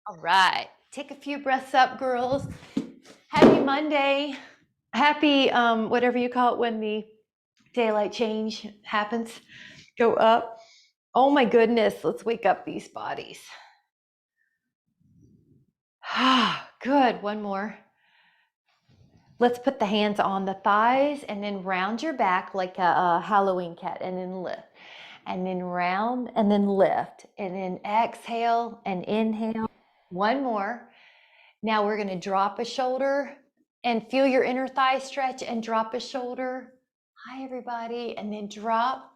All right, take a few breaths up, girls. Happy Monday. Happy, whatever you call it when the daylight change happens. Go up. Oh my goodness, let's wake up these bodies. Good, one more. Let's put the hands on the thighs and then round your back like a Halloween cat and then lift. And then round and then lift. And then exhale and inhale. One more. Now we're going to drop a shoulder and feel your inner thigh stretch and drop a shoulder. Hi, everybody. And then drop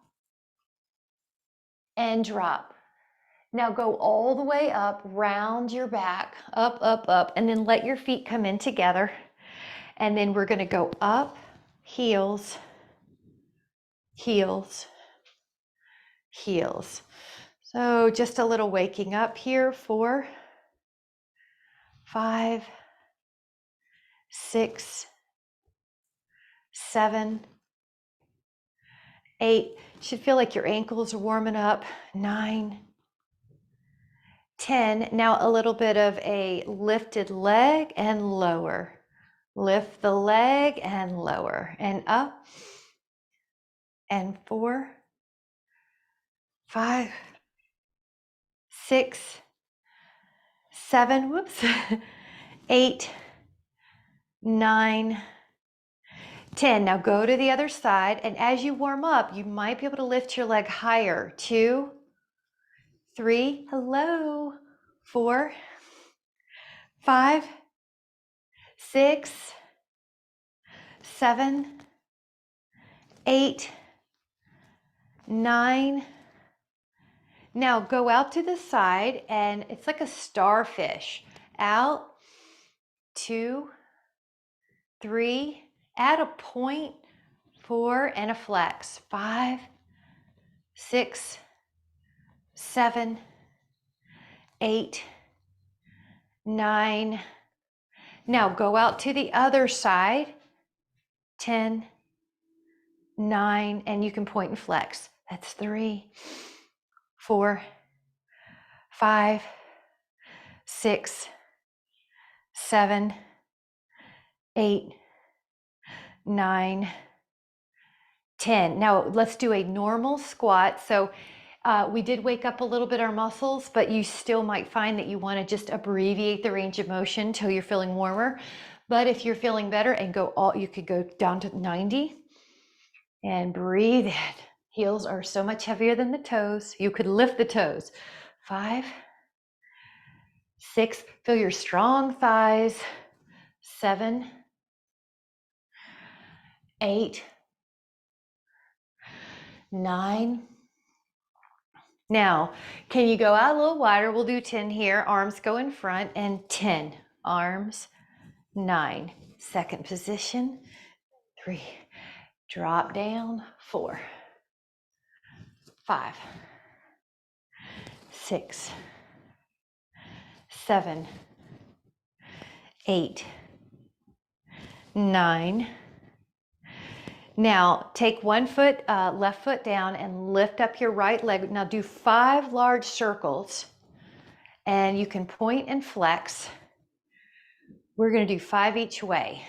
and drop. Now go all the way up, round your back, up, up, up, and then let your feet come in together. And then we're going to go up, heels, heels, heels. So just a little waking up here. 4, 5, 6, 7, 8. Should feel like your ankles are warming up. 9, 10. Now a little bit of a lifted leg and lower. Lift the leg and lower and up. And 4, 5, 6, 7, whoops, 8, 9, 10. Now go to the other side, and as you warm up, you might be able to lift your leg higher. 2, 3, hello, 4, 5, 6, 7, 8, 9. Now go out to the side, and it's like a starfish. Out, 2, 3, add a point, 4, and a flex. 5, 6, 7, 8, 9. Now go out to the other side. 10, 9, and you can point and flex. That's 3, 4, 5, 6, 7, 8, 9, 10. Now let's do a normal squat. So we did wake up a little bit our muscles, but you still might find that you want to just abbreviate the range of motion until you're feeling warmer. But if you're feeling better and you could go down to 90 and breathe in. Heels are so much heavier than the toes. You could lift the toes. 5, 6, feel your strong thighs. 7, 8, 9. Now, can you go out a little wider? We'll do 10 here. Arms go in front and 10. Arms, 9. Second position. 3. Drop down. 4, 5, 6, 7, 8, 9. Now take one foot, left foot down and lift up your right leg. Now do 5 large circles and you can point and flex. We're going to do 5 each way,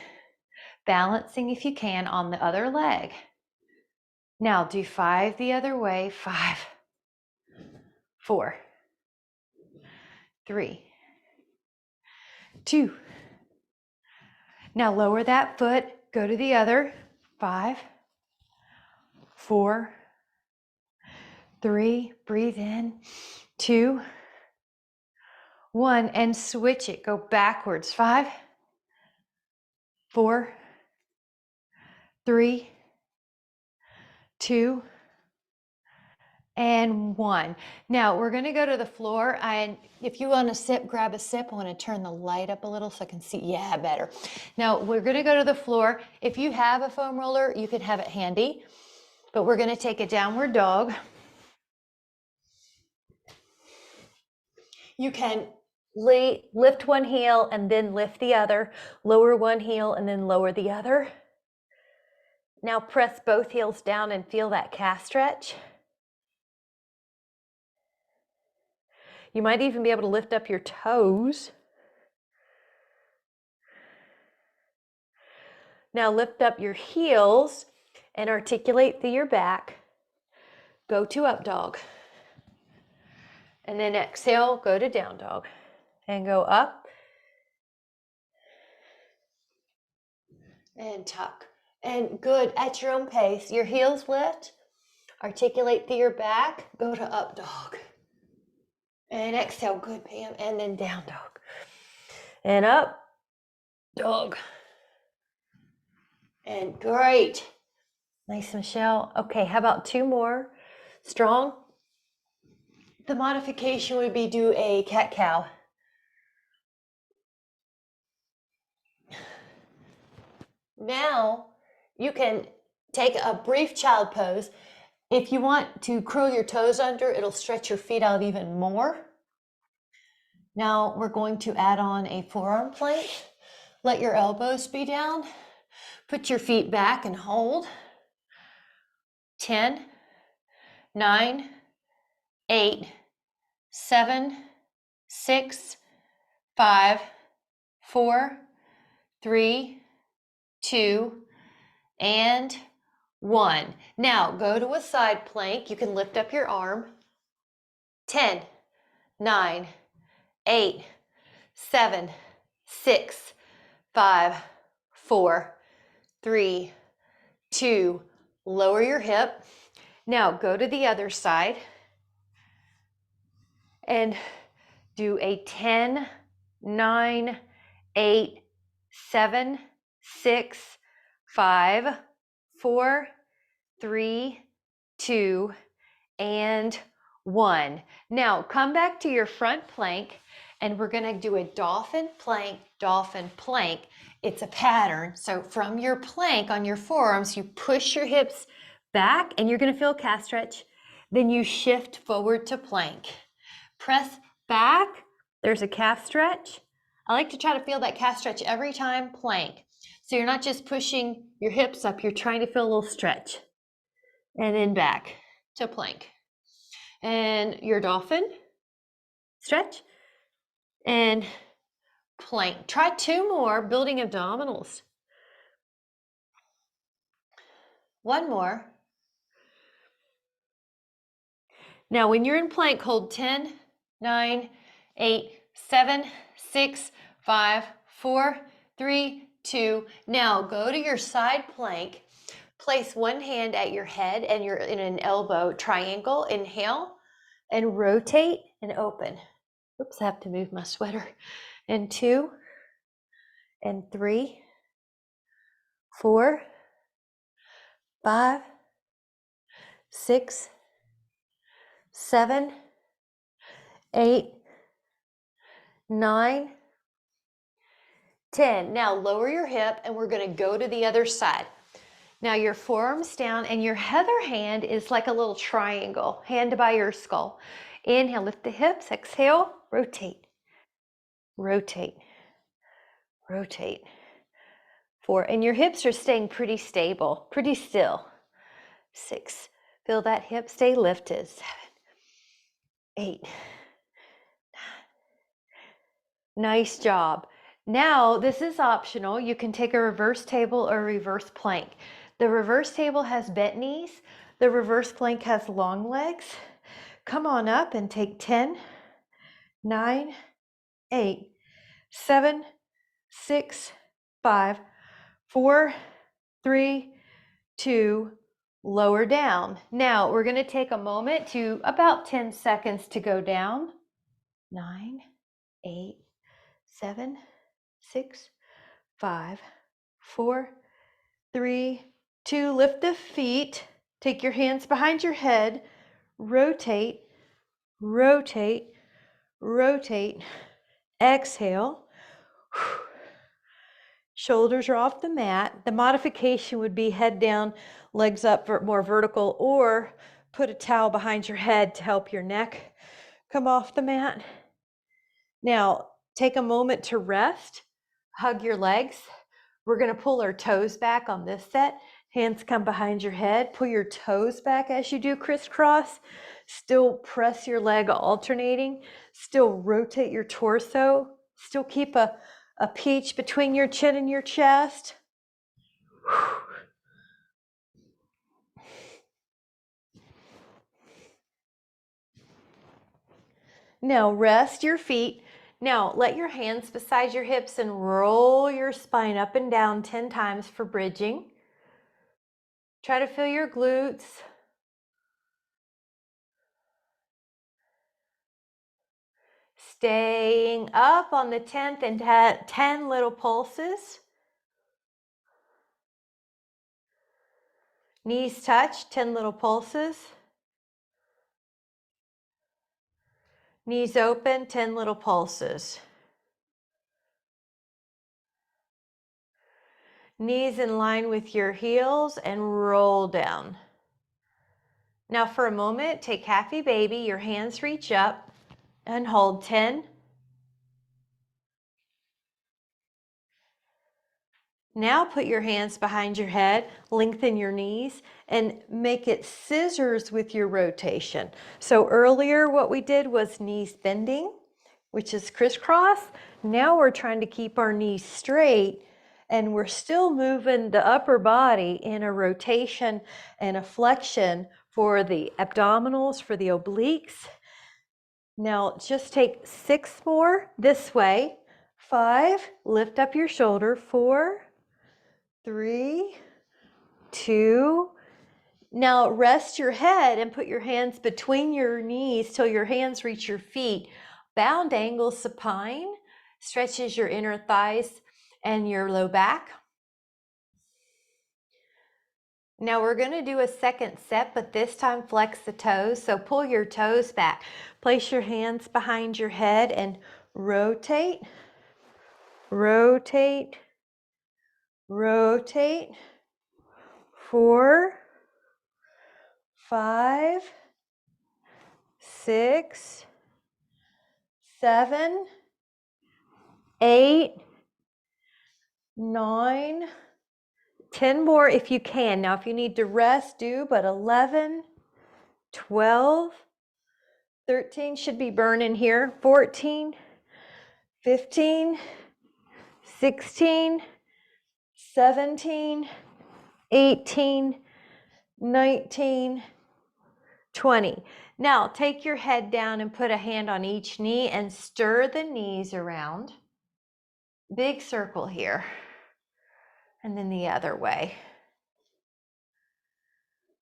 balancing if you can on the other leg. Now do 5 the other way. 5, 4, 3, 2. Now lower that foot, go to the other. 5, 4, 3, breathe in. 2, 1, and switch it. Go backwards. 5, 4, 3, 2, and 1. Now we're going to go to the floor, and if you want to sip, grab a sip. I want to turn the light up a little so I can see. Yeah, better. Now we're going to go to the floor. If you have a foam roller, you can have it handy, but we're going to take a downward dog. You can lift one heel and then lift the other, lower one heel and then lower the other. Now press both heels down and feel that calf stretch. You might even be able to lift up your toes. Now lift up your heels and articulate through your back. Go to up dog. And then exhale, go to down dog. And go up. And tuck. And good, at your own pace. Your heels lift. Articulate through your back. Go to up dog. And exhale, good, Pam. And then down dog. And up dog. And great. Nice, Michelle. Okay, how about 2 more? Strong. The modification would be do a cat-cow. Now you can take a brief child pose. If you want to curl your toes under, it'll stretch your feet out even more. Now we're going to add on a forearm plank. Let your elbows be down. Put your feet back and hold. 10, 9, 8, 7, 6, 5, 4, 3, 2, and 1. Now go to a side plank. You can lift up your arm. 10, 9, 8, 7, 6, 5, 4, 3, 2, lower your hip. Now go to the other side and do a 10, 9, 8, 7, 6, 5, 4, 3, 2, and 1. Now come back to your front plank and we're going to do a dolphin plank, dolphin plank. It's a pattern. So from your plank on your forearms, you push your hips back and you're going to feel a calf stretch. Then you shift forward to plank. Press back. There's a calf stretch. I like to try to feel that calf stretch every time plank. So you're not just pushing your hips up, you're trying to feel a little stretch. And then back to plank. And your dolphin, stretch, and plank. Try 2 more, building abdominals. 1 more. Now when you're in plank, hold 10, 9, 8, 7, 6, 5, 4, 3, 2. Now go to your side plank. Place one hand at your head and you're in an elbow triangle. Inhale and rotate and open. Oops, I have to move my sweater. And 2, and 3, 4, 5, 6, 7, 8, 9, 10. Now lower your hip and we're going to go to the other side. Now your forearms down and your other hand is like a little triangle, hand by your skull. Inhale, lift the hips, exhale, rotate, rotate, rotate. 4, and your hips are staying pretty stable, pretty still. 6, feel that hip stay lifted. 7, 8, 9. Nice job. Now this is optional. You can take a reverse table or reverse plank. The reverse table has bent knees. The reverse plank has long legs. Come on up and take 10, 9, 8, 7, 6, 5, 4, 3, 2, lower down. Now we're going to take a moment to about 10 seconds to go down. 9, 8, 7, 6, 5, 4, 3, 2. Lift the feet. Take your hands behind your head. Rotate, rotate, rotate. Exhale. Shoulders are off the mat. The modification would be head down, legs up, more vertical, or put a towel behind your head to help your neck come off the mat. Now, take a moment to rest. Hug your legs. We're going to pull our toes back on this set. Hands come behind your head. Pull your toes back as you do crisscross. Still press your leg alternating. Still rotate your torso. Still keep a peach between your chin and your chest. Now rest your feet. Now let your hands beside your hips and roll your spine up and down 10 times for bridging. Try to feel your glutes. Staying up on the 10th and 10 little pulses. Knees touch, 10 little pulses. Knees open, 10 little pulses. Knees in line with your heels and roll down. Now for a moment, take happy baby, your hands reach up and hold 10. Now put your hands behind your head, lengthen your knees, and make it scissors with your rotation. So earlier what we did was knees bending, which is crisscross. Now we're trying to keep our knees straight, and we're still moving the upper body in a rotation and a flexion for the abdominals, for the obliques. Now just take 6 more this way. 5, lift up your shoulder. 4, 3, 2. Now rest your head and put your hands between your knees till your hands reach your feet. Bound angle supine stretches your inner thighs and your low back. Now we're going to do a second set, but this time flex the toes. So pull your toes back. Place your hands behind your head and rotate, rotate, rotate. 4, 5, 6, 7, 8, 9, 10 more if you can. Now if you need to rest, do, but 11, 12, 13 should be burning here, 14, 15, 16, 17, 18, 19, 20. Now take your head down and put a hand on each knee and stir the knees around. Big circle here. And then the other way.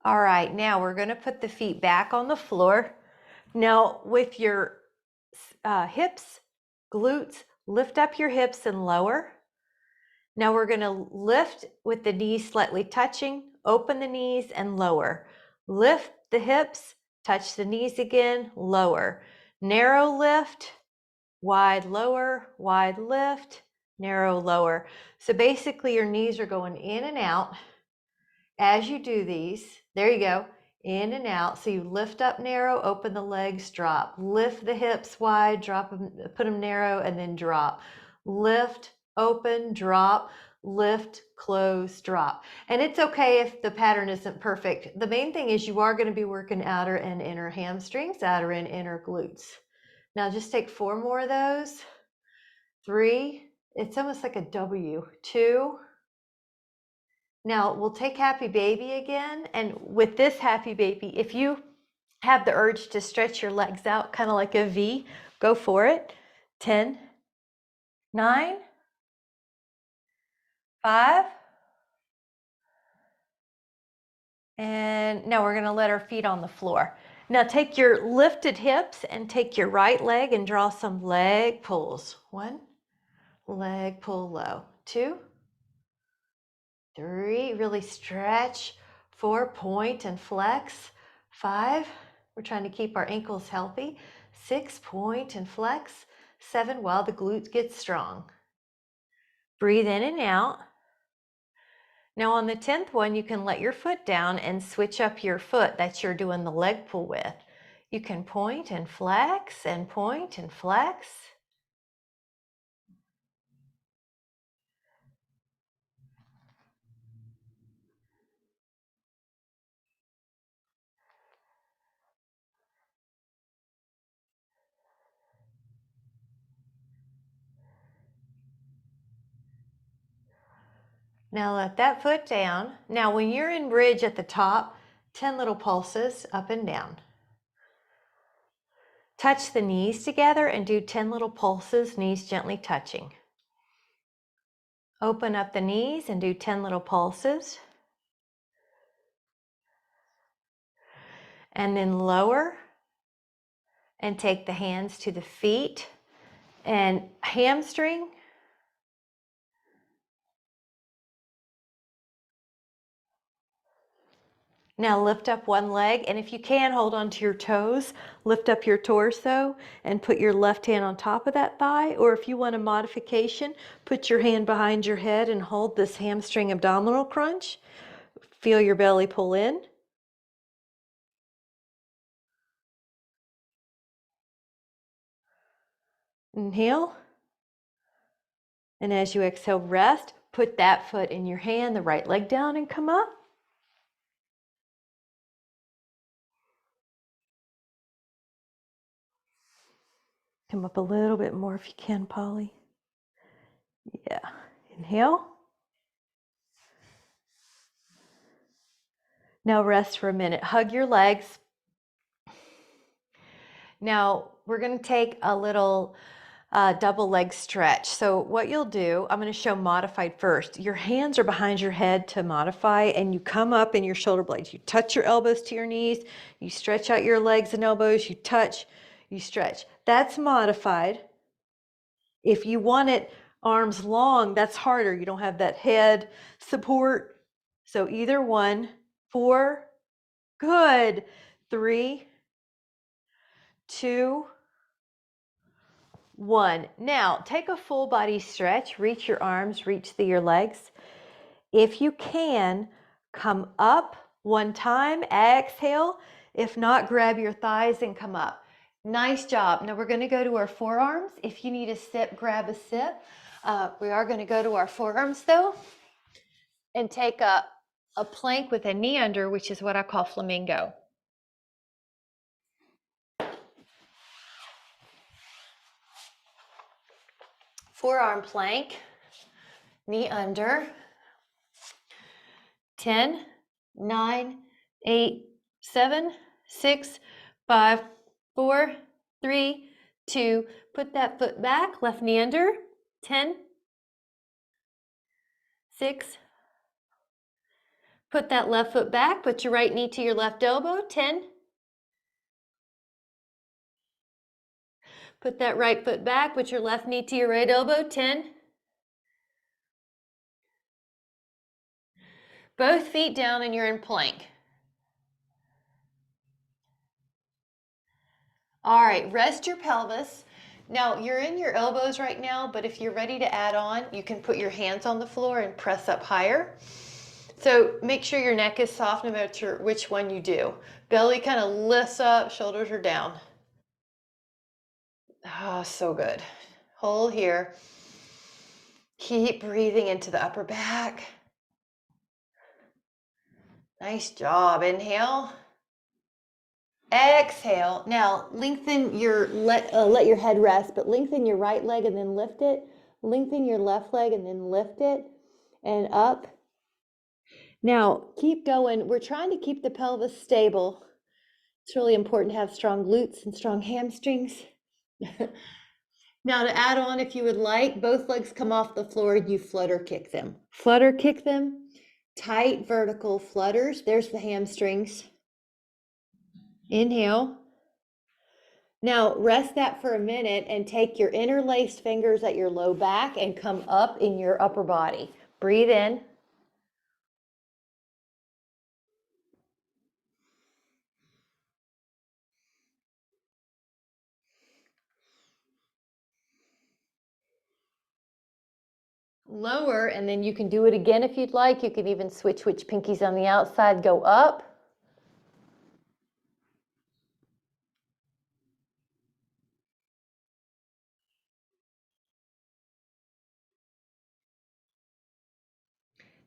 All right, now we're going to put the feet back on the floor. Now with your hips, glutes, lift up your hips and lower. Now we're going to lift with the knees slightly touching, open the knees and lower. Lift the hips, touch the knees again, lower. Narrow lift, wide lower, wide lift, narrow lower. So basically your knees are going in and out as you do these. There you go, in and out. So you lift up narrow, open the legs, drop. Lift the hips wide, drop them, put them narrow, and then drop. Lift, open, drop, lift, close, drop. And it's okay if the pattern isn't perfect. The main thing is you are going to be working outer and inner hamstrings, outer and inner glutes. Now just take 4 more of those. 3, it's almost like a W. 2. Now we'll take happy baby again. And with this happy baby, if you have the urge to stretch your legs out, kind of like a V, go for it. 10, 9, 5. And now we're going to let our feet on the floor. Now take your lifted hips and take your right leg and draw some leg pulls. 1, leg pull low. 2, 3, really stretch. 4, point and flex. 5, we're trying to keep our ankles healthy. 6, point and flex. 7, while the glutes get strong. Breathe in and out. Now on the 10th one, you can let your foot down and switch up your foot that you're doing the leg pull with. You can point and flex and point and flex. Now let that foot down. Now when you're in bridge at the top, 10 little pulses up and down. Touch the knees together and do 10 little pulses, knees gently touching. Open up the knees and do 10 little pulses. And then lower and take the hands to the feet and hamstring. Now lift up one leg, and if you can, hold on to your toes, lift up your torso and put your left hand on top of that thigh, or if you want a modification, put your hand behind your head and hold this hamstring abdominal crunch. Feel your belly pull in. Inhale. And as you exhale, rest. Put that foot in your hand, the right leg down, and come up. Come up a little bit more if you can, Polly. Yeah. Inhale. Now rest for a minute. Hug your legs. Now we're going to take a little double leg stretch. So what you'll do, I'm going to show modified first. Your hands are behind your head to modify, and you come up in your shoulder blades. You touch your elbows to your knees. You stretch out your legs and elbows. You touch, you stretch. That's modified. If you want it arms long, that's harder. You don't have that head support. So either one. 4, good. 3, 2, 1. Now take a full body stretch. Reach your arms, reach your legs. If you can, come up one time, exhale. If not, grab your thighs and come up. Nice job. Now we're going to go to our forearms. If you need a sip, grab a sip. We are going to go to our forearms though, and take a plank with a knee under, which is what I call flamingo. Forearm plank, knee under. 10, 9, 8, 7, 6, 5, 4, 3, 2. Put that foot back, left knee under. 10, 6. Put that left foot back, put your right knee to your left elbow. 10. Put that right foot back, put your left knee to your right elbow. 10. Both feet down and you're in plank. All right, rest your pelvis. Now you're in your elbows right now, but if you're ready to add on, you can put your hands on the floor and press up higher. So make sure your neck is soft no matter which one you do. Belly kind of lifts up, shoulders are down. Ah, so good. Hold here. Keep breathing into the upper back. Nice job. Inhale. Exhale. Now lengthen your, let your head rest, but lengthen your right leg and then lift it. Lengthen your left leg and then lift it and up. Now keep going. We're trying to keep the pelvis stable. It's really important to have strong glutes and strong hamstrings. Now to add on, if you would like, both legs come off the floor and you flutter kick them. Flutter kick them. Tight vertical flutters. There's the hamstrings. Inhale. Now rest that for a minute and take your interlaced fingers at your low back and come up in your upper body. Breathe in. Lower, and then you can do it again if you'd like. You can even switch which pinkies on the outside go up.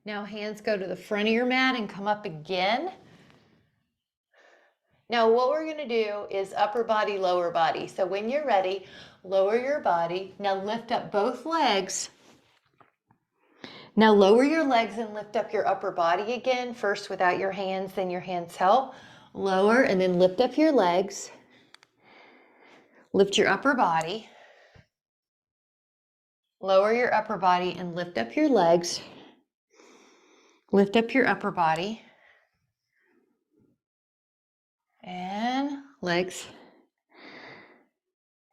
Now hands go to the front of your mat and come up again. Now what we're going to do is upper body, lower body. So when you're ready, lower your body. Now lift up both legs Now lower your legs and lift up your upper body again, first without your hands, then your hands help. Lower and then lift up your legs. Lift your upper body. Lower your upper body and lift up your legs. Lift up your upper body. And legs.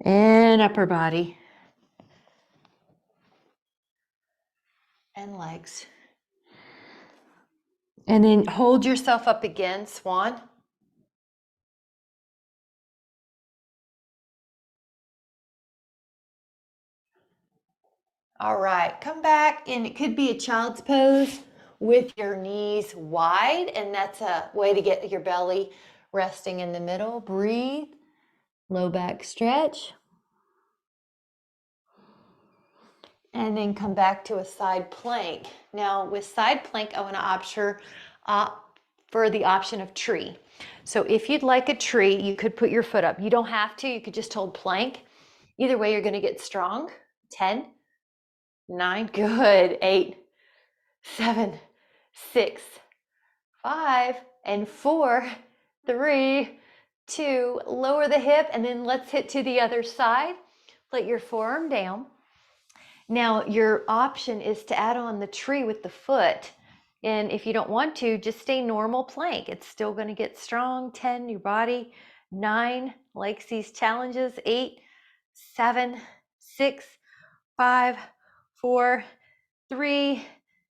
And upper body. And legs. And then hold yourself up again, swan. All right, come back, and it could be a child's pose with your knees wide, and that's a way to get your belly resting in the middle. Breathe, low back stretch. And then come back to a side plank. Now with side plank, I want to opt for the option of tree. So if you'd like a tree, you could put your foot up. You don't have to, you could just hold plank. Either way, you're going to get strong. 10, 9, good, 8, 7, 6, 5, and 4, 3, 2, lower the hip, and then let's hit to the other side. Let your forearm down. Now your option is to add on the tree with the foot. And if you don't want to, just stay normal plank. It's still going to get strong. 10, your body. 9, likes these challenges. 8, 7, 6, 5, 4, 3,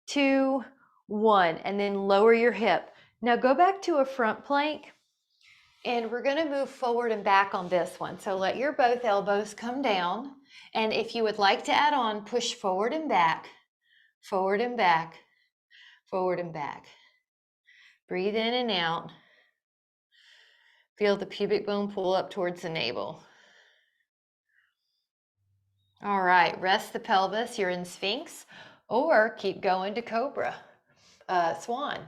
2, 1. And then lower your hip. Now go back to a front plank. And we're going to move forward and back on this one. So let your both elbows come down. And if you would like to add on, push forward and back, forward and back, forward and back. Breathe in and out. Feel the pubic bone pull up towards the navel. All right, rest the pelvis. You're in Sphinx, or keep going to Cobra. Swan.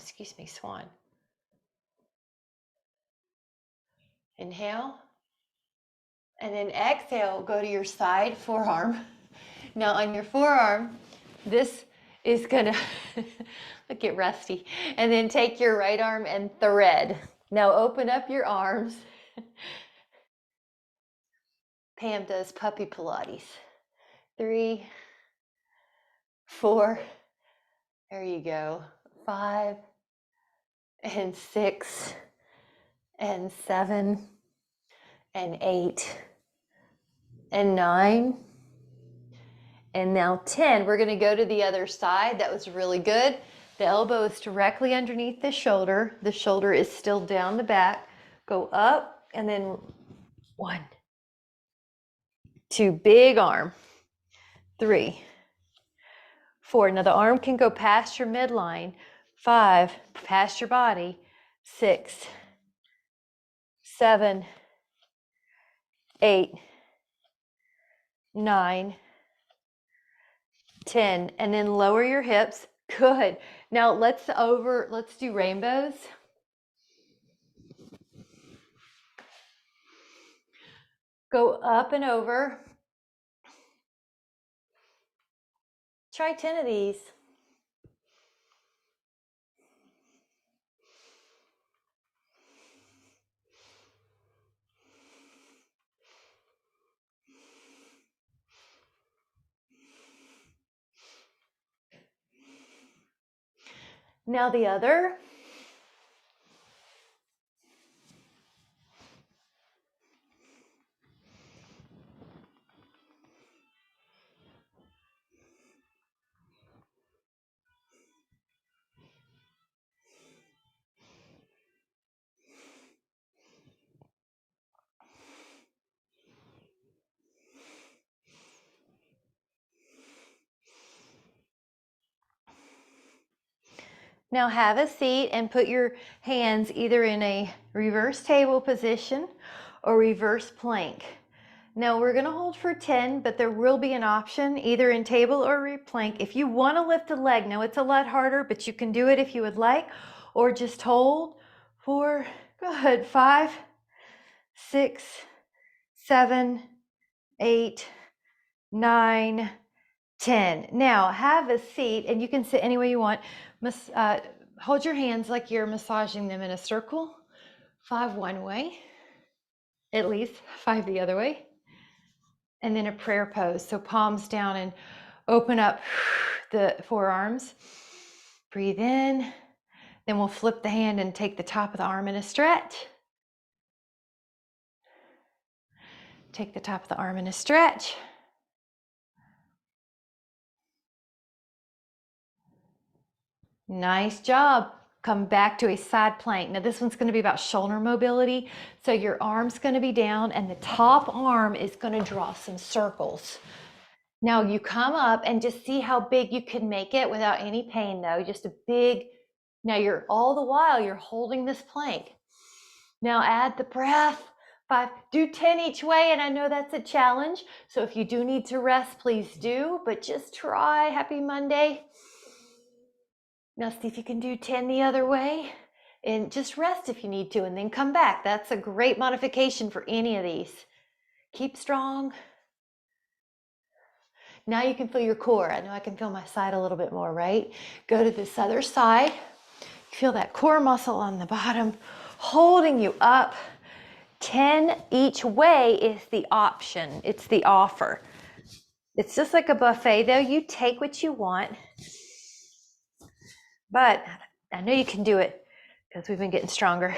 Inhale. And then exhale, go to your side forearm. Now on your forearm, this is gonna get rusty. And then take your right arm and thread. Now open up your arms. Pam does puppy Pilates. 3, 4, there you go. 5, and 6, and 7, and 8, and 9, and now 10. We're going to go to the other side. That was really good. The elbow is directly underneath the shoulder. The shoulder is still down the back. Go up, and then 1, 2, big arm. 3, 4. Now the arm can go past your midline. 5, past your body. 6, 7, 8, 9, 10, and then lower your hips. Good. Now let's do rainbows. Go up and over. Try 10 of these. Now the other. Now have a seat and put your hands either in a reverse table position or reverse plank. Now we're going to hold for 10, but there will be an option either in table or plank. If you want to lift a leg, now it's a lot harder, but you can do it if you would like, or just hold. 4, good. 5, 6, 7, 8, 9, 10. Now have a seat, and you can sit any way you want. Hold your hands like you're massaging them in a circle. 5 one way, at least 5 the other way. And then a prayer pose. So palms down and open up the forearms. Breathe in. Then we'll flip the hand and take the top of the arm in a stretch. Take the top of the arm in a stretch. Nice job. Come back to a side plank. Now this one's going to be about shoulder mobility. So your arm's going to be down and the top arm is going to draw some circles. Now you come up and just see how big you can make it without any pain though. Just a big, now you're all the while you're holding this plank. Now add the breath. 5, do 10 each way, and I know that's a challenge. So if you do need to rest, please do, but just try. Happy Monday. Now see if you can do 10 the other way, and just rest if you need to, and then come back. That's a great modification for any of these. Keep strong. Now you can feel your core. I know I can feel my side a little bit more, right? Go to this other side. Feel that core muscle on the bottom holding you up. 10 each way is the option. It's the offer. It's just like a buffet though. You take what you want. But I know you can do it because we've been getting stronger.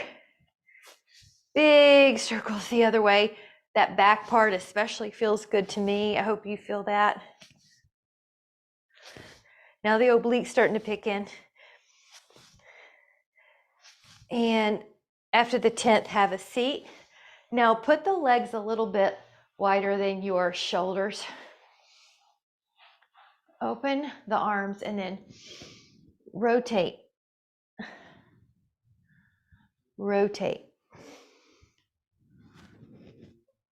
Big circles the other way. That back part especially feels good to me. I hope you feel that. Now the oblique's starting to pick in. And after the 10th, have a seat. Now put the legs a little bit wider than your shoulders. Open the arms and then rotate. Rotate.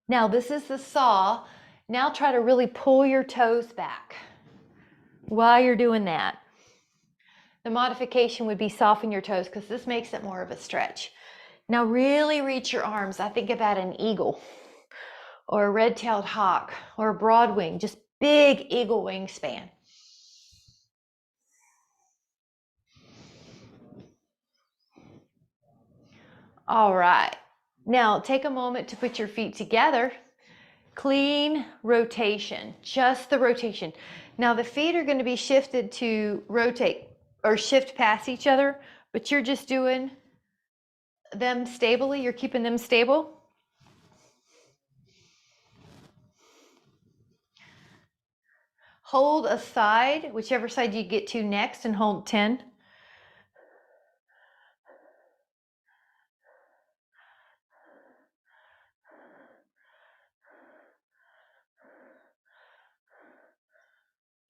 Now this is the saw. Now try to really pull your toes back while you're doing that. The modification would be soften your toes because this makes it more of a stretch. Now really reach your arms. I think about an eagle or a red-tailed hawk or a broad wing, just big eagle wingspan. All right, now take a moment to put your feet together. Clean rotation, just the rotation. Now the feet are going to be shifted to rotate or shift past each other, but you're just doing them stably. You're keeping them stable. Hold a side, whichever side you get to next, and hold 10.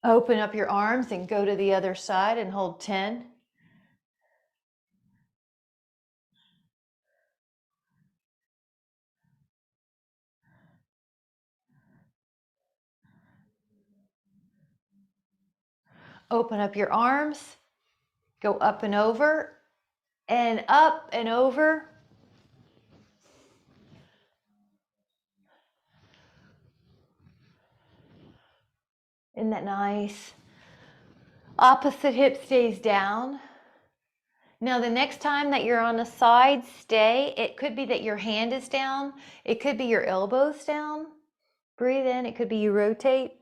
Open up your arms and go to the other side and hold 10. Open up your arms, go up and over, and up and over. Isn't that nice? Opposite hip stays down. Now the next time that you're on a side, stay. It could be that your hand is down. It could be your elbows down. Breathe in. It could be you rotate.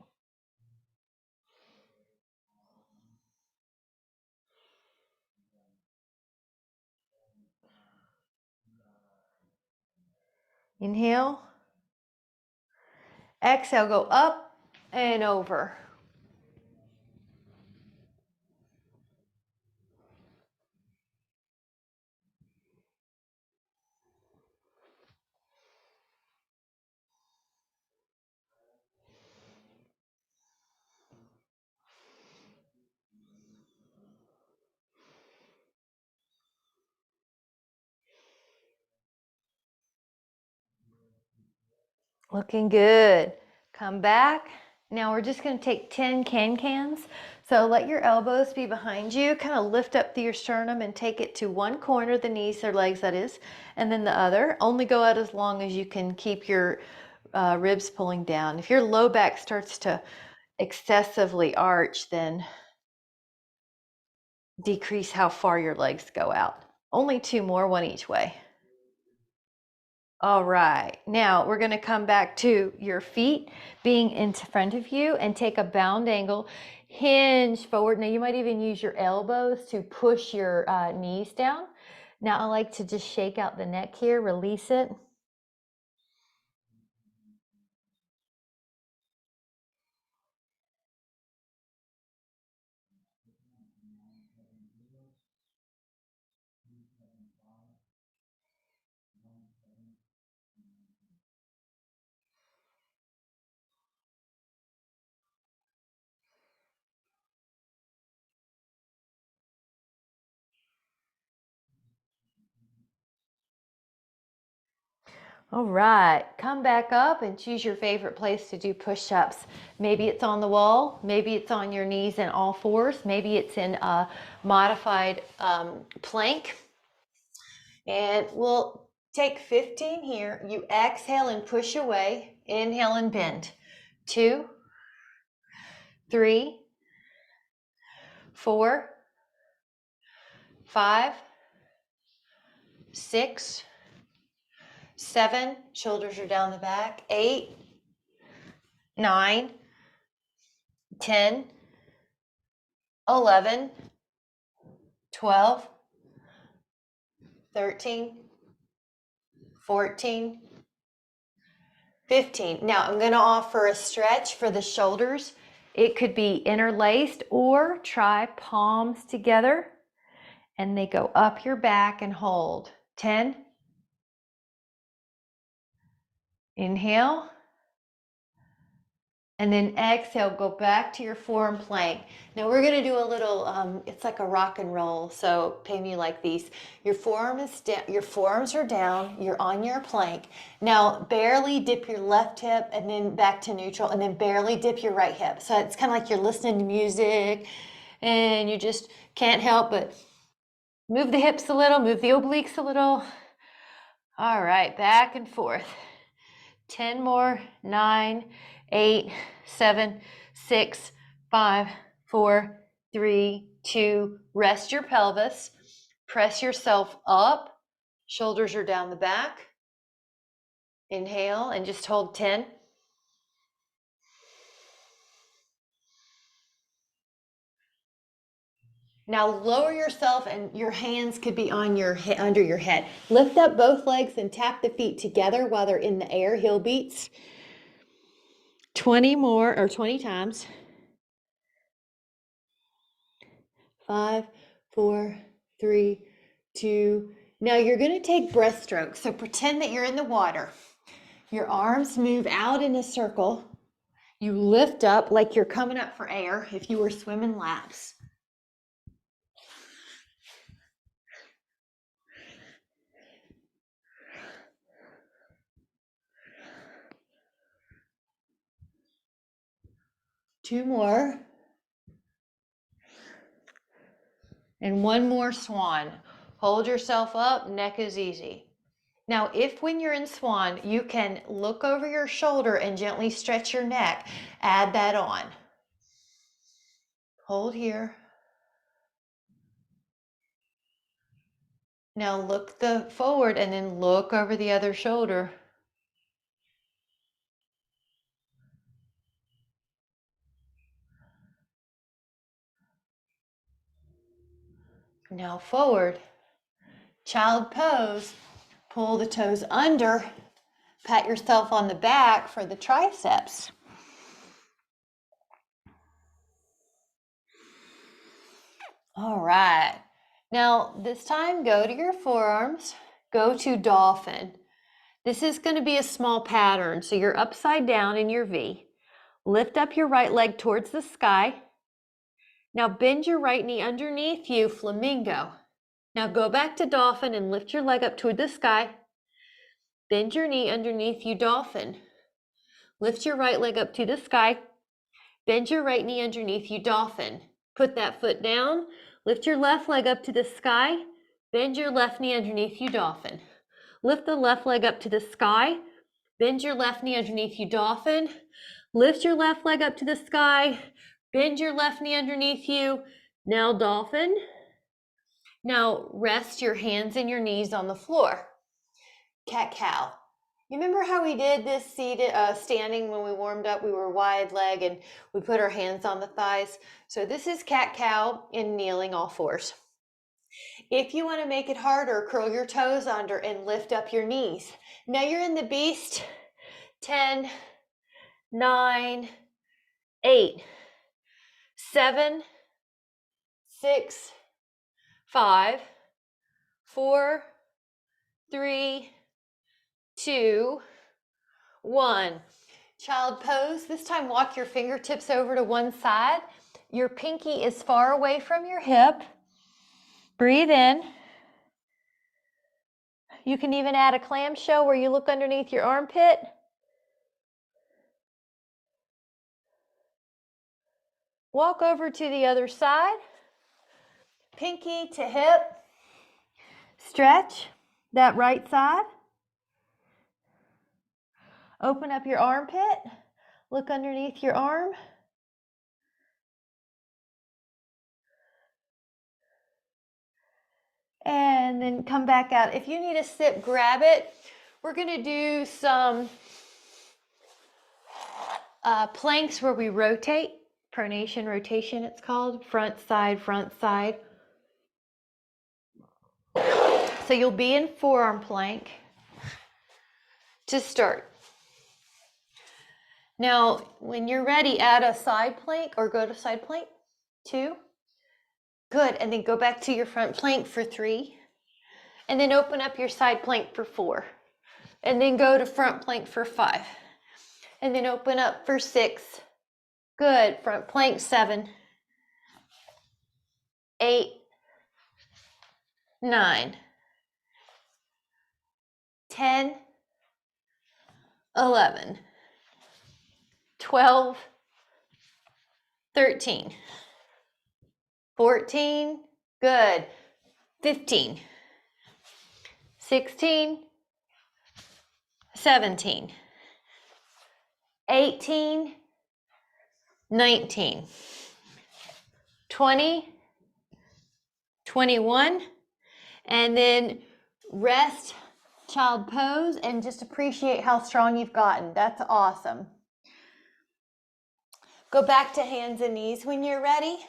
Inhale. Exhale, go up and over. Looking good. Come back. Now we're just going to take 10 can-cans. So let your elbows be behind you. Kind of lift up through your sternum and take it to one corner, the knees or legs that is, and then the other. Only go out as long as you can keep your ribs pulling down. If your low back starts to excessively arch, then decrease how far your legs go out. Only 2 more, one each way. All right, now we're going to come back to your feet being in front of you and take a bound angle, hinge forward. Now you might even use your elbows to push your knees down. Now I like to just shake out the neck here, release it. All right, come back up and choose your favorite place to do push-ups. Maybe it's on the wall, maybe it's on your knees and all fours, maybe it's in a modified plank. And we'll take 15 here. You exhale and push away. Inhale and bend. 2, 3, 4, 5, 6, 7. Shoulders are down the back. 8, 9, 10, 11, 12, 13, 14, 15. Now I'm going to offer a stretch for the shoulders. It could be interlaced or try palms together and they go up your back and hold. 10. Inhale. And then exhale, go back to your forearm plank. Now we're going to do a little, it's like a rock and roll. So pay me like these. Your forearm is down, your forearms are down, you're on your plank. Now barely dip your left hip and then back to neutral and then barely dip your right hip. So it's kind of like you're listening to music and you just can't help but move the hips a little, move the obliques a little. All right, back and forth. 10 more, 9, 8, 7, 6, 5, 4, 3, 2. Rest your pelvis. Press yourself up. Shoulders are down the back. Inhale and just hold 10. Now lower yourself and your hands could be on your under your head. Lift up both legs and tap the feet together while they're in the air, heel beats. 20 more or 20 times. 5, 4, 3, 2. Now you're going to take breaststrokes. So pretend that you're in the water. Your arms move out in a circle. You lift up like you're coming up for air if you were swimming laps. Two more. And one more swan. Hold yourself up, neck is easy. Now, if when you're in swan, you can look over your shoulder and gently stretch your neck, add that on. Hold here. Now look forward and then look over the other shoulder. Now forward. Child pose. Pull the toes under. Pat yourself on the back for the triceps. All right. Now this time go to your forearms. Go to dolphin. This is going to be a small pattern. So you're upside down in your V. Lift up your right leg towards the sky. Now bend your right knee underneath you, flamingo. Now go back to dolphin and lift your leg up toward the sky. Bend your knee underneath you, dolphin. Lift your right leg up to the sky. Bend your right knee underneath you, dolphin. Put that foot down. Lift your left leg up to the sky. Bend your left knee underneath you, dolphin. Lift the left leg up to the sky. Bend your left knee underneath you, dolphin. Lift your left leg up to the sky. Bend your left knee underneath you. Now dolphin. Now rest your hands and your knees on the floor. Cat-cow. You remember how we did this seated, standing when we warmed up? We were wide leg and we put our hands on the thighs. So this is cat-cow in kneeling, all fours. If you want to make it harder, curl your toes under and lift up your knees. Now you're in the beast. 10, 9, 8, 7, 6, 5, 4, 3, 2, 1. Child pose. This time walk your fingertips over to one side. Your pinky is far away from your hip. Breathe in. You can even add a clamshell where you look underneath your armpit. Walk over to the other side. Pinky to hip. Stretch that right side. Open up your armpit. Look underneath your arm. And then come back out. If you need a sip, grab it. We're going to do some planks where we rotate. Pronation rotation, it's called. Front side, front side. So you'll be in forearm plank to start. Now, when you're ready, add a side plank or go to side plank. 2. Good. And then go back to your front plank for 3. And then open up your side plank for 4. And then go to front plank for 5. And then open up for 6. Good. Front plank 7, 8, 9, 10, 11, 12, 13, 14, good, 15, 16, 17, 18, 19, 20, 21, and then rest, child pose, and just appreciate how strong you've gotten. That's awesome. Go back to hands and knees when you're ready.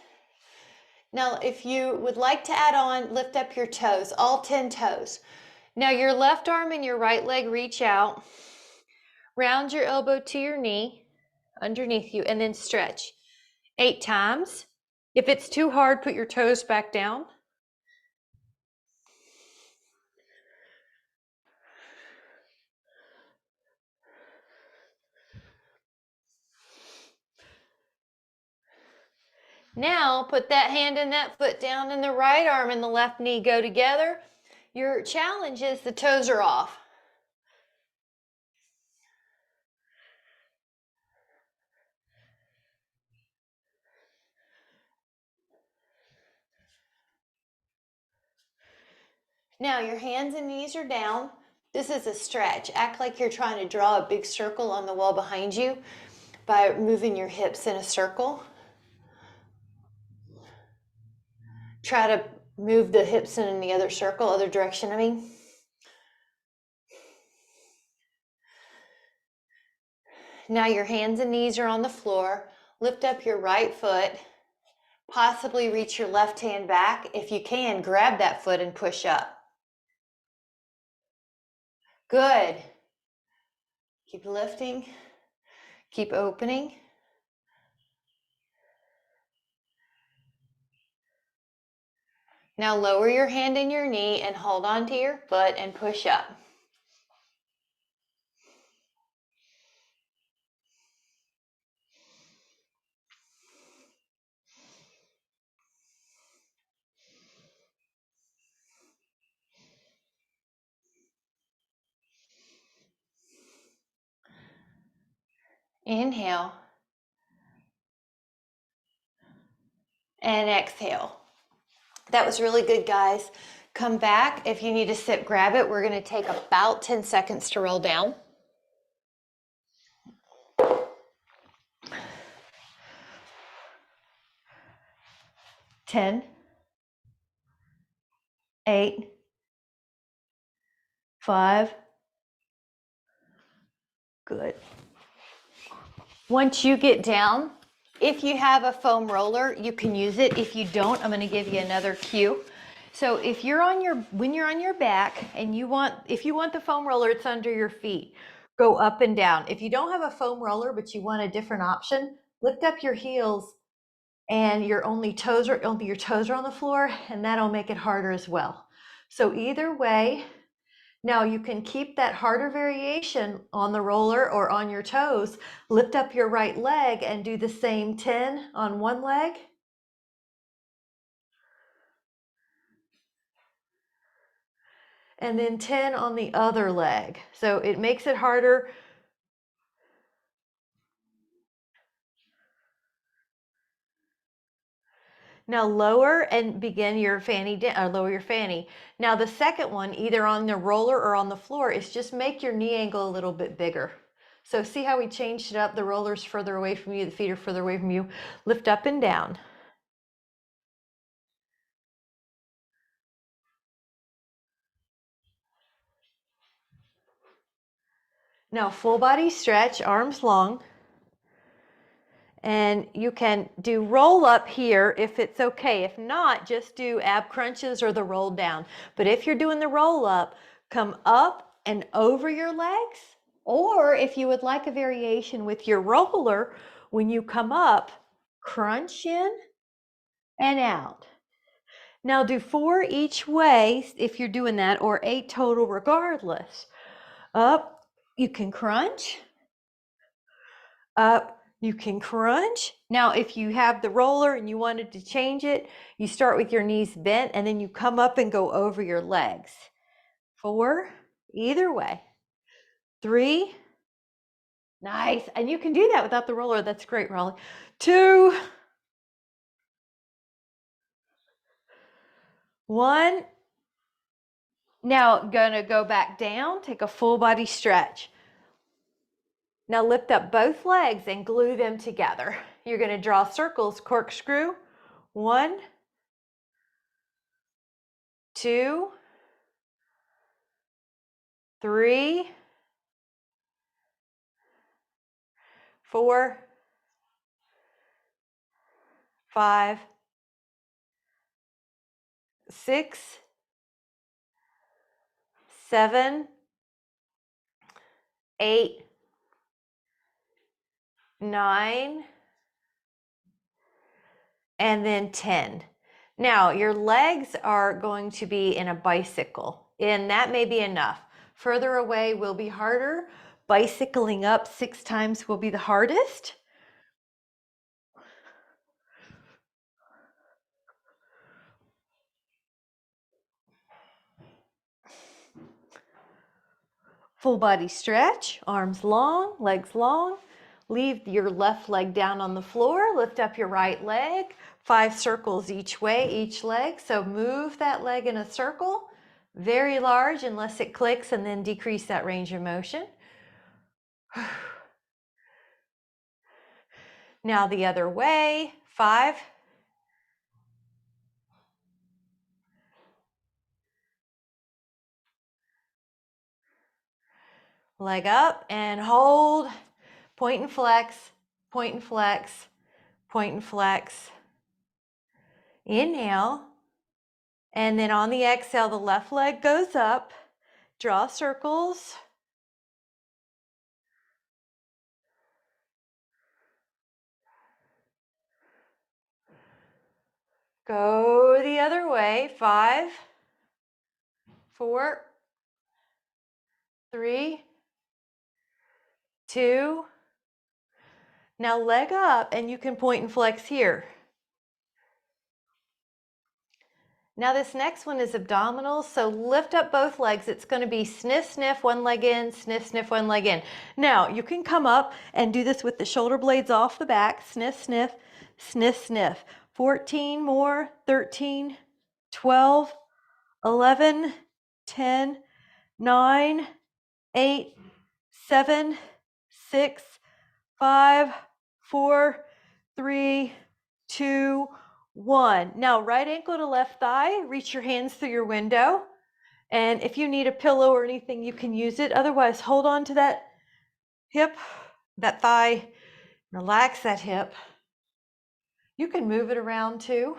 Now, if you would like to add on, lift up your toes, all 10 toes. Now, your left arm and your right leg reach out. Round your elbow to your knee underneath you, and then stretch 8 times. If it's too hard, put your toes back down. Now, put that hand and that foot down, and the right arm and the left knee go together. Your challenge is the toes are off. Now, your hands and knees are down. This is a stretch. Act like you're trying to draw a big circle on the wall behind you by moving your hips in a circle. Try to move the hips in the other circle, other direction, I mean. Now your hands and knees are on the floor. Lift up your right foot. Possibly reach your left hand back. If you can, grab that foot and push up. Good. Keep lifting. Keep opening. Now lower your hand and your knee and hold on to your foot and push up. Inhale. And exhale. That was really good, guys. Come back. If you need to sit, grab it. We're going to take about 10 seconds to roll down. 10, 8, 5. Good. Once you get down, if you have a foam roller, you can use it. If you don't, I'm going to give you another cue. So if you're on your, when you're on your back and if you want the foam roller, it's under your feet. Go up and down. If you don't have a foam roller, but you want a different option, lift up your heels and your toes are on the floor, and that'll make it harder as well. So either way, now you can keep that harder variation on the roller or on your toes. Lift up your right leg and do the same 10 on one leg. And then 10 on the other leg. So it makes it harder. Now lower and begin your fanny down, or lower your fanny. Now the second one, either on the roller or on the floor, is just make your knee angle a little bit bigger. So see how we changed it up? The roller's further away from you, the feet are further away from you. Lift up and down. Now full body stretch, arms long. And you can do roll up here if it's okay. If not, just do ab crunches or the roll down. But if you're doing the roll up, come up and over your legs. Or if you would like a variation with your roller, when you come up, crunch in and out. Now do 4 each way if you're doing that, or 8 total regardless. Up, you can crunch. Up, you can crunch. Now, if you have the roller and you wanted to change it, you start with your knees bent and then you come up and go over your legs. 4, either way. 3, nice. And you can do that without the roller. That's great, Raleigh. 2, 1. Now, gonna go back down, take a full body stretch. Now lift up both legs and glue them together. You're gonna draw circles, corkscrew. 1, 2, 3, 4, 5, 6, 7, 8, 9, and then 10. Now your legs are going to be in a bicycle, and that may be enough. Further away will be harder. Bicycling up 6 times will be the hardest. Full body stretch, arms long, legs long. Leave your left leg down on the floor. Lift up your right leg. 5 circles each way, each leg. So move that leg in a circle, very large unless it clicks, and then decrease that range of motion. Now the other way, 5. Leg up and hold, point and flex, point and flex, point and flex. Inhale, and then on the exhale, the left leg goes up, draw circles. Go the other way, 5, 4, 3, 2. Now leg up, and you can point and flex here. Now this next one is abdominals, so lift up both legs. It's going to be sniff, sniff, one leg in, sniff, sniff, one leg in. Now you can come up and do this with the shoulder blades off the back. Sniff, sniff, sniff, sniff. 14 more, 13, 12, 11, 10, 9, 8, 7, 6, 5, 4, 3, 2, 1. Now, right ankle to left thigh, reach your hands through your window. And if you need a pillow or anything, you can use it. Otherwise, hold on to that hip, that thigh, relax that hip. You can move it around too.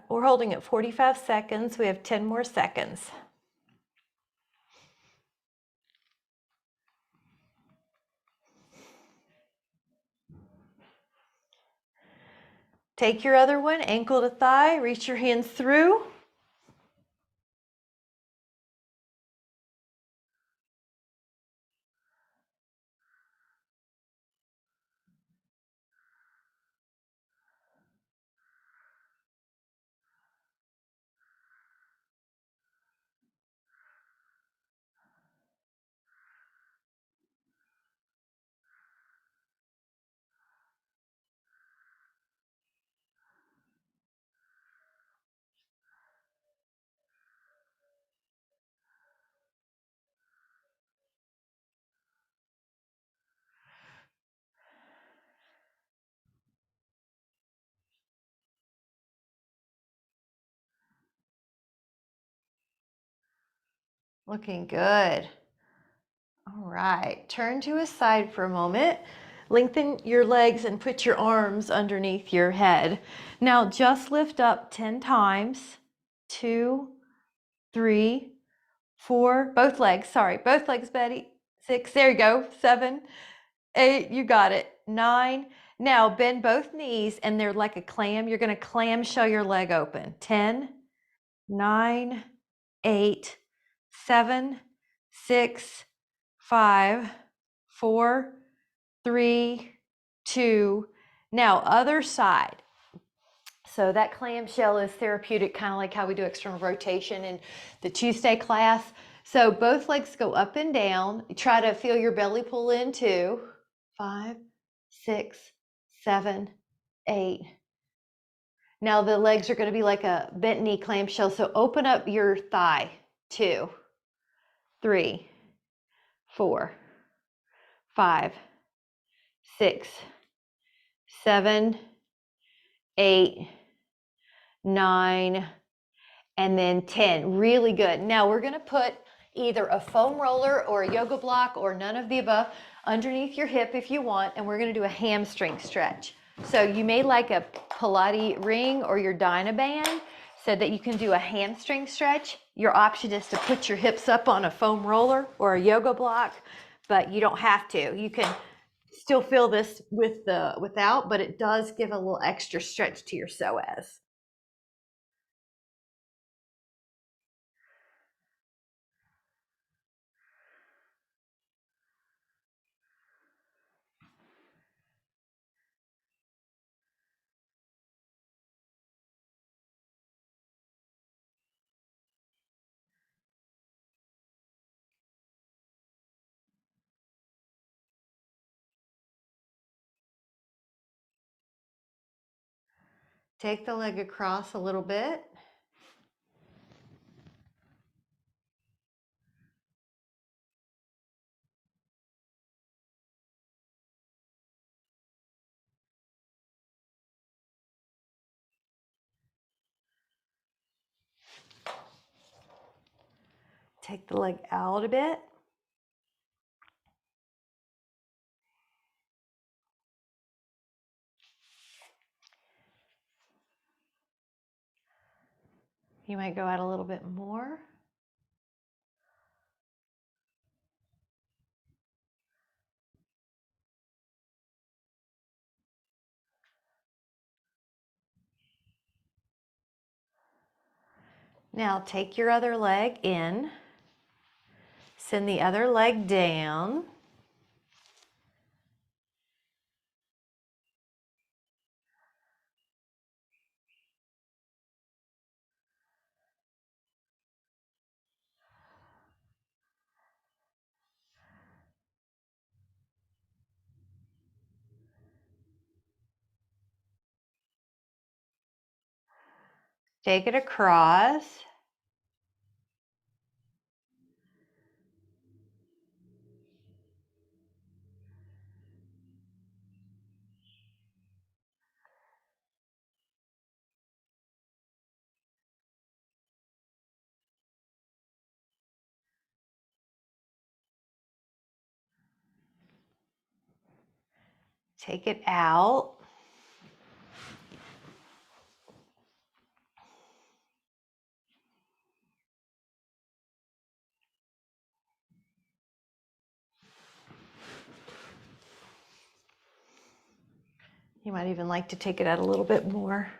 We're holding it 45 seconds. We have 10 more seconds. Take your other one, ankle to thigh, reach your hands through. Looking good. All right, turn to a side for a moment. Lengthen your legs and put your arms underneath your head. Now just lift up 10 times. 2, 3, 4, both legs, Betty. 6, there you go. 7, 8, you got it. 9. Now bend both knees and they're like a clam. You're going to clamshell your leg open. 10, 9, 8, 7, 6, 5, 4, 3, 2. Now other side. So that clamshell is therapeutic, kind of like how we do external rotation in the Tuesday class. So both legs go up and down. Try to feel your belly pull in too. 5, 6, 7, 8. Now the legs are going to be like a bent knee clamshell. So open up your thigh. 2, 3, 4, 5, 6, 7, 8, 9, and then 10. Really good. Now we're going to put either a foam roller or a yoga block or none of the above underneath your hip if you want, and we're going to do a hamstring stretch. So you may like a Pilates ring or your Dynaband so that you can do a hamstring stretch. Your option is to put your hips up on a foam roller or a yoga block, but you don't have to. You can still feel this without, but it does give a little extra stretch to your psoas. Take the leg across a little bit. Take the leg out a bit. You might go out a little bit more. Now take your other leg in. Send the other leg down. Take it across. Take it out. You might even like to take it out a little bit more.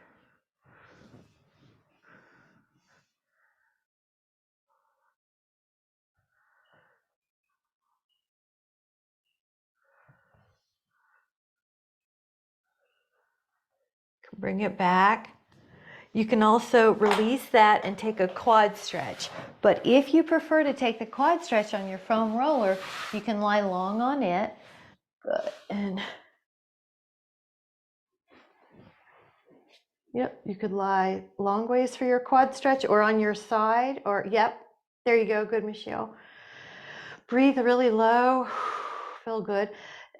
Bring it back. You can also release that and take a quad stretch. But if you prefer to take the quad stretch on your foam roller, you can lie long on it. Good. And yep, you could lie long ways for your quad stretch or on your side or yep. There you go. Good, Michelle. Breathe really low. Feel good.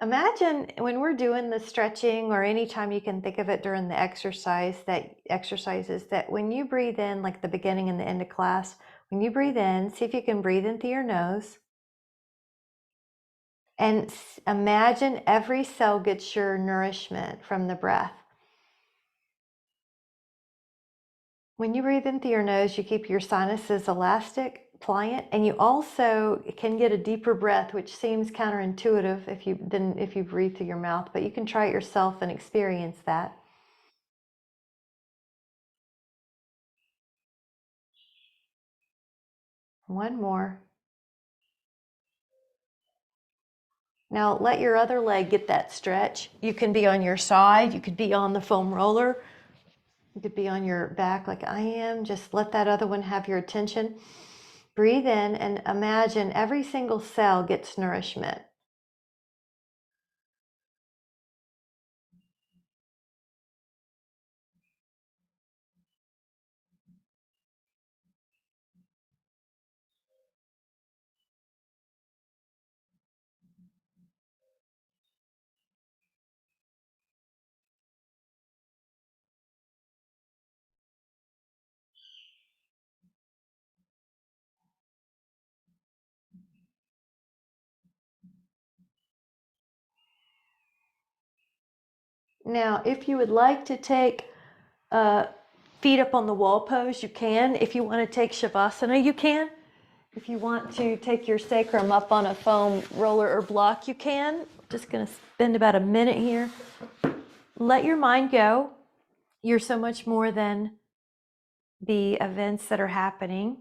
Imagine when we're doing the stretching or anytime you can think of it during the exercises that when you breathe in, like the beginning and the end of class, when you breathe in, see if you can breathe in through your nose. And imagine every cell gets your nourishment from the breath. When you breathe in through your nose, you keep your sinuses elastic, pliant, and you also can get a deeper breath, which seems counterintuitive if you breathe through your mouth, but you can try it yourself and experience that. One more. Now let your other leg get that stretch. You can be on your side, you could be on the foam roller, you could be on your back like I am. Just let that other one have your attention. Breathe in and imagine every single cell gets nourishment. Now, if you would like to take feet up on the wall pose, you can. If you want to take Shavasana, you can. If you want to take your sacrum up on a foam roller or block, you can. Just going to spend about a minute here. Let your mind go. You're so much more than the events that are happening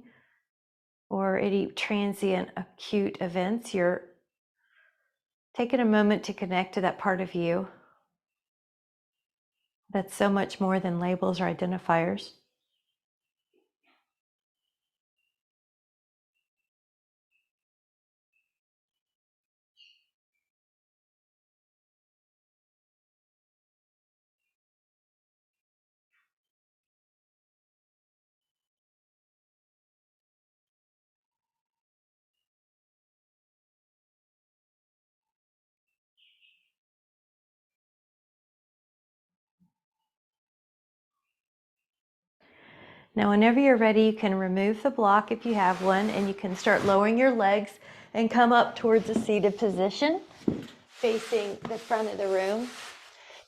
or any transient acute events. You're taking a moment to connect to that part of you that's so much more than labels or identifiers. Now, whenever you're ready, you can remove the block if you have one, and you can start lowering your legs and come up towards a seated position, facing the front of the room.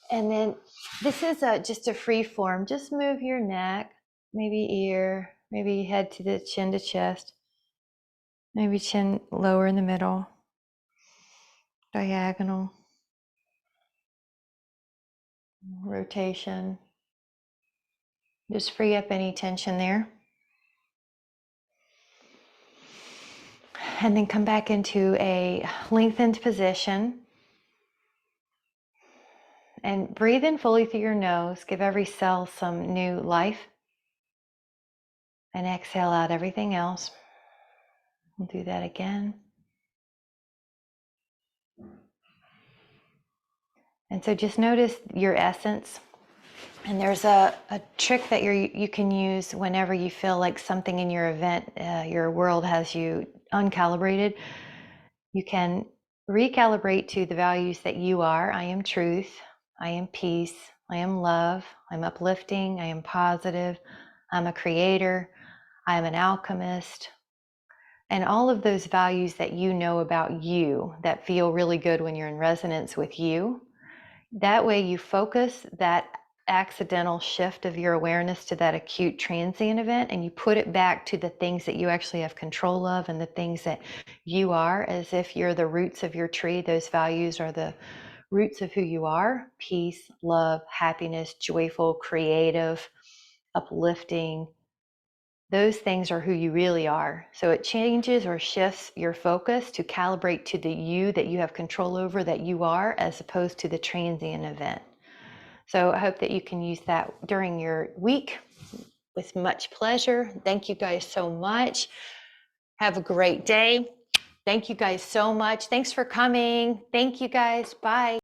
And then this is just a free form. Just move your neck, maybe ear, maybe head to the chin to chest, maybe chin lower in the middle, diagonal, rotation. Just free up any tension there. And then come back into a lengthened position. And breathe in fully through your nose. Give every cell some new life. And exhale out everything else. We'll do that again. And so just notice your essence. And there's a trick that you can use whenever you feel like something in your event, your world has you uncalibrated. You can recalibrate to the values that you are. I am truth. I am peace. I am love. I'm uplifting. I am positive. I'm a creator. I am an alchemist. And all of those values that you know about you that feel really good when you're in resonance with you. That way you focus that accidental shift of your awareness to that acute transient event, and you put it back to the things that you actually have control of and the things that you are, as if you're the roots of your tree. Those values are the roots of who you are: peace, love, happiness, joyful, creative, uplifting. Those things are who you really are. So it changes or shifts your focus to calibrate to the you that you have control over, that you are, as opposed to the transient event. So I hope that you can use that during your week with much pleasure. Thank you guys so much. Have a great day. Thank you guys so much. Thanks for coming. Thank you guys. Bye.